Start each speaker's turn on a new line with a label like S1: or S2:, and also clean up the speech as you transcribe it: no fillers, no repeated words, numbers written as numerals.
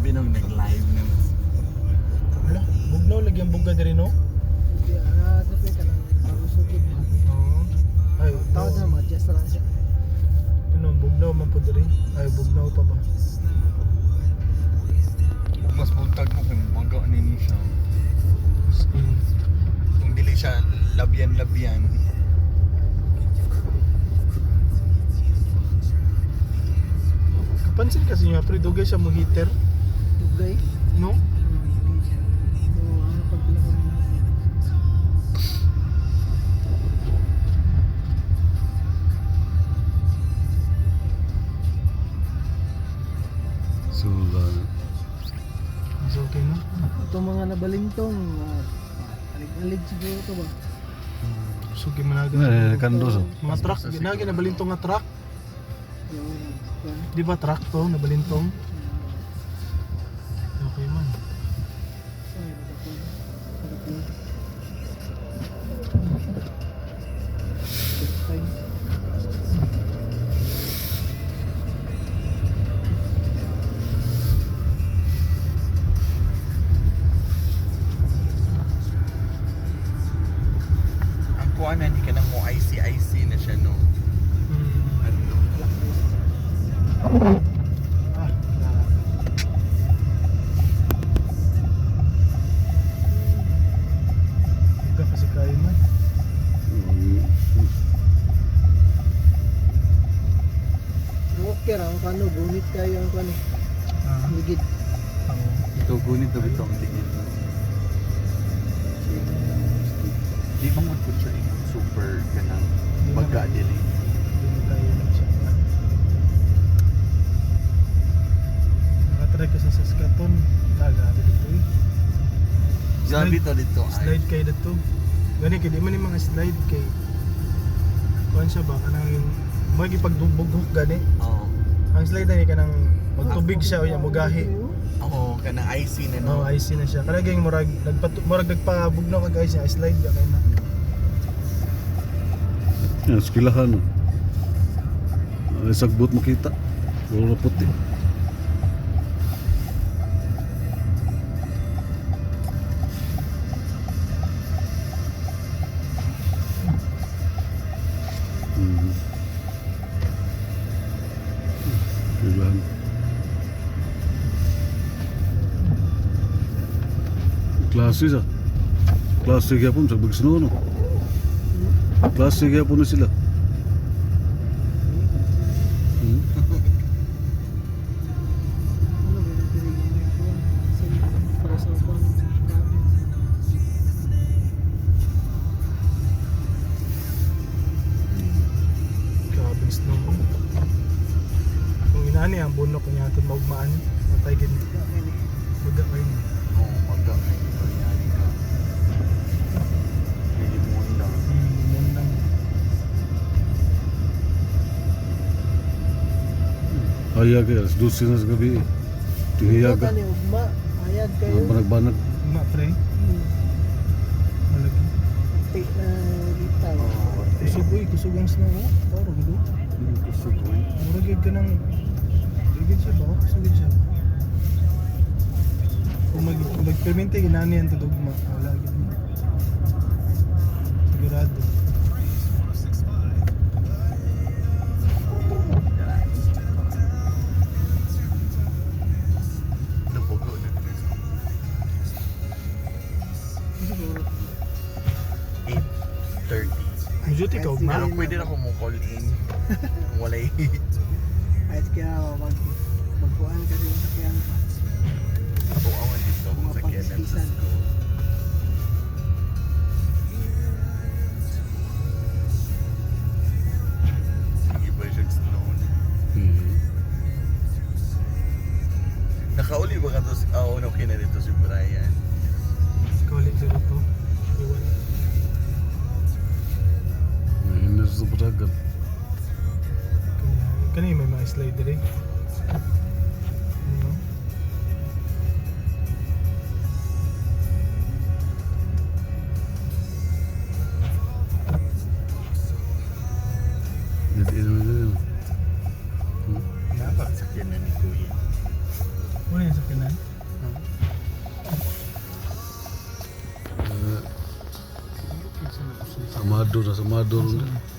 S1: Grabe nung nag-live nung.
S2: Wala, bugnaw lagi ang buga diri no?
S3: Hindi, sabi ka lang, marusugid.
S2: Oo. Ay,
S3: Tawad na, ma-adjust na lang siya.
S2: ano, bugnaw man po diri. Ay, bugnaw pa ba?
S1: Mas buntag mo kung mangga ni siya. Kung dili siya labyan-labyan.
S2: Kapansin kasi niya, pre, dugay siya mo heater,
S3: Dugay.
S2: no?
S3: So, ano pag pinaka
S4: Sulan.
S2: Mas okay no?
S3: itong mga nabalintong, alig-alig siguro ito ba?
S2: Sugi managa.
S4: Kandos.
S2: Mga truck, ginagi na balintong nga truck.
S3: Yung,
S2: Di ba truck to, na balintong? Okay man.
S3: ay, nagkakon.
S1: Ang kuha na, hindi ka nang mo IC na siya, no? Ano?
S2: Ah, Ika kasi kayo man.
S3: Okay ra, ang kano, gunit kayo ang kano.
S2: Ah,
S3: Ligid.
S2: oo.
S4: Ito gunit na bito ang tingin.
S1: Di ba mo po siya yung super kanang baga dili?
S2: Hindi mo kayo lang siya. Nakatry ka sa Saskatoon, kaga dito eh.
S1: Grabe to dito ay.
S2: Slide kay dito. Gani kay di man yung mga slide kay kuan siya ba kanang magipagdubughok gani.
S1: Oo.
S2: Ang slide na ni kanang magtubig siya o yung mugahi.
S1: Oo, kanang IC na, no?
S2: No, IC na siya. Kanang yung murag nagpabugnaw kag IC, slide ya kay na.
S4: Yan, skilahan. Ay, sagbot makita. Puro puti. Skilahan. Klase sa. Klase kaya po, sagbag sino, no? Klase kaya po na sila.
S3: Ano ba yung pinigyan mo yung kuwan? Para sa kuwan.
S2: Grabe snow. Kung inaani ang bunok niya aton maugmaan, matay gid. Buga kayo.
S1: Oo, baga. Ay, panyari ka. Hindi mo lang.
S2: Yan lang.
S4: Hayag kaya, alas 12 na sa gabi. Tingiyag ka.
S3: Ni ugma, ayag kayo.
S4: Mga banag-banag.
S2: Ma pre, malagi.
S3: Tik na bitaw.
S2: Kusog uy, kusog ang snow. Oro gido.
S1: Kusog ko eh.
S2: Murag gid ka nang gid siya ba? Kusog gid siya. Kung mag-permente ginani ang tudugma, wala gid. Sigurado.
S1: Nabugo na.
S3: Siguro.
S1: 8:30.
S2: Ang duty ka ugma.
S1: Pero pwede na ako mo call in. Kung walay.
S3: Kahit kaya magkuhan kasi yung sakyan pa.
S1: Ako awan dito kung
S3: Mga
S1: sa Kenneth sa
S3: pagsisan.
S1: school. Ang iba siya snow. Nakauli ba ka to? Oo, okay na dito si Brian.
S2: Kaulit sa to. Iwan.
S4: Ayun na sa Baragal.
S2: Kani may mga slide diri. Ano?
S1: Dapat sa Kenneth ni Kuya.
S2: Wala yung sakyanan.
S4: Amado na sa Amado ron.